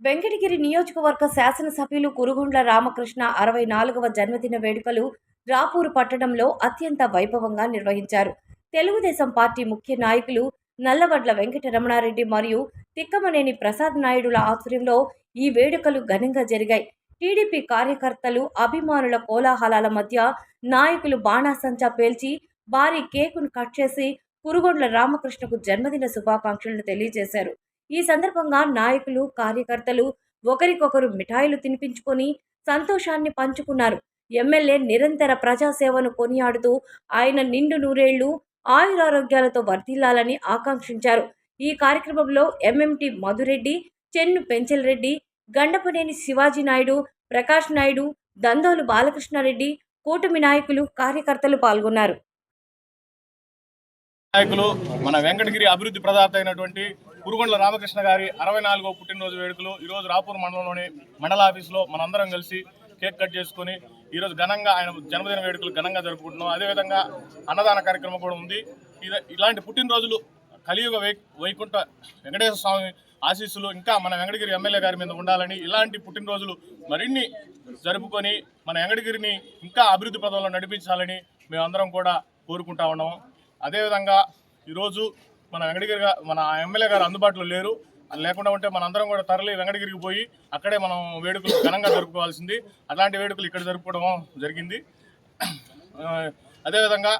వెంకటగిరి నియోజకవర్గ శాసనసభ్యులు కురుగుండ్ల రామకృష్ణ 64వ జన్మదిన వేడుకలు రాపూరు పట్టణంలో అత్యంత వైభవంగా నిర్వహించారు. తెలుగుదేశం పార్టీ ముఖ్య నాయకులు నల్లవడ్ల వెంకటరమణారెడ్డి మరియు తిక్కమనేని ప్రసాద్ నాయుడుల ఆధ్వర్యంలో ఈ వేడుకలు ఘనంగా జరిగాయి. టీడీపీ కార్యకర్తలు, అభిమానుల కోలాహలాల మధ్య నాయకులు బాణాసంచా పేల్చి భారీ కేకును కట్ చేసి కురుగుండ్ల రామకృష్ణకు జన్మదిన శుభాకాంక్షలను తెలియజేశారు. ఈ సందర్భంగా నాయకులు, కార్యకర్తలు ఒకరికొకరు మిఠాయిలు తినిపించుకొని సంతోషాన్ని పంచుకున్నారు. ఎమ్మెల్యే నిరంతర ప్రజాసేవను కొనియాడుతూ ఆయన నిండు నూరేళ్లు ఆయురారోగ్యాలతో వర్ధిల్లాలని ఆకాంక్షించారు. ఈ కార్యక్రమంలో ఎంఎంటీ మధురెడ్డి, చెన్ను పెంచలరెడ్డి, గండపనేని శివాజీ నాయుడు, ప్రకాష్ నాయుడు, దందోలు బాలకృష్ణారెడ్డి, కూటమి నాయకులు, కార్యకర్తలు పాల్గొన్నారు. నాయకులు మన వెంకటగిరి అభివృద్ధి ప్రదాత అయినటువంటి కురుగుండ్ల రామకృష్ణ గారి 64వ పుట్టినరోజు వేడుకలు ఈరోజు రాపూర్ మండలంలోని మండల ఆఫీసులో మనందరం కలిసి కేక్ కట్ చేసుకుని ఈరోజు ఘనంగా ఆయన జన్మదిన వేడుకలు ఘనంగా జరుపుకుంటున్నాం. అదేవిధంగా అన్నదాన కార్యక్రమం కూడా ఉంది. ఇలాంటి పుట్టినరోజులు కలియుగ వైకుంఠ వెంకటేశ్వర స్వామి ఆశీస్సులు ఇంకా మన వెంకటగిరి ఎమ్మెల్యే గారి మీద ఉండాలని, ఇలాంటి పుట్టినరోజులు మరిన్ని జరుపుకొని మన వెంకటగిరిని ఇంకా అభివృద్ధి పదంలో నడిపించాలని మేమందరం కూడా కోరుకుంటా ఉన్నాము. అదేవిధంగా ఈరోజు మన వెంకటగిరి మన ఎమ్మెల్యే గారు అందుబాటులో లేరు. లేకుండా ఉంటే మనందరం కూడా తరలి వెంకటగిరికి పోయి అక్కడే మనం వేడుకలు ఘనంగా జరుపుకోవాల్సింది. అలాంటి వేడుకలు ఇక్కడ జరుపుకోవడం జరిగింది. అదేవిధంగా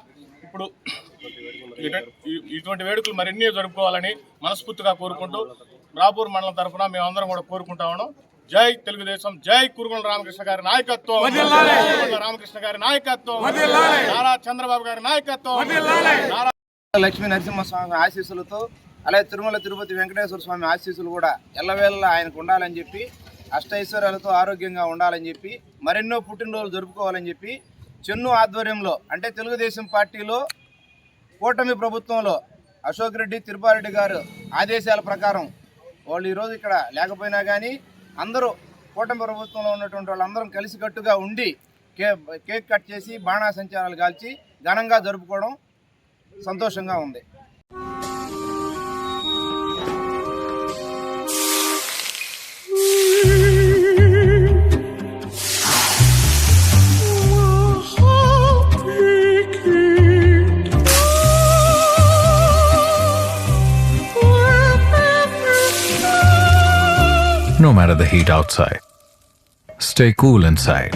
ఇప్పుడు ఇటువంటి వేడుకలు మరిన్ని జరుపుకోవాలని మనస్ఫూర్తిగా కోరుకుంటూ రాపూర్ మండలం తరఫున మేమందరం కూడా కోరుకుంటా ఉన్నాం. జై తెలుగుదేశం, జై కురుగుండ్ల రామకృష్ణ గారి నాయకత్వం, రామకృష్ణ గారి నాయకత్వం, నారా చంద్రబాబు గారి నాయకత్వం, లక్ష్మీ నరసింహస్వామి ఆశీస్సులతో అలాగే తిరుమల తిరుపతి వెంకటేశ్వర స్వామి ఆశీస్సులు కూడా ఎల్లవేళలా ఆయనకు ఉండాలని చెప్పి, అష్టైశ్వర్యాలతో ఆరోగ్యంగా ఉండాలని చెప్పి, మరెన్నో పుట్టినరోజులు జరుపుకోవాలని చెప్పి చెన్ను ఆధ్వర్యంలో అంటే తెలుగుదేశం పార్టీలో కూటమి ప్రభుత్వంలో అశోక్ రెడ్డి, తిరుపారెడ్డి గారు ఆదేశాల ప్రకారం వాళ్ళు ఈరోజు ఇక్కడ లేకపోయినా కానీ అందరూ కూటమి ప్రభుత్వంలో ఉన్నటువంటి వాళ్ళందరం కలిసికట్టుగా ఉండి కేక్ కట్ చేసి బాణాసంచారాలు కాల్చి ఘనంగా జరుపుకోవడం సంతోషంగా ఉంది. No matter the heat outside, stay cool inside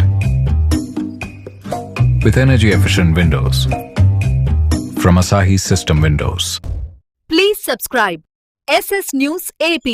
with energy-efficient windows from Asahi System Windows. Please subscribe SS News AP.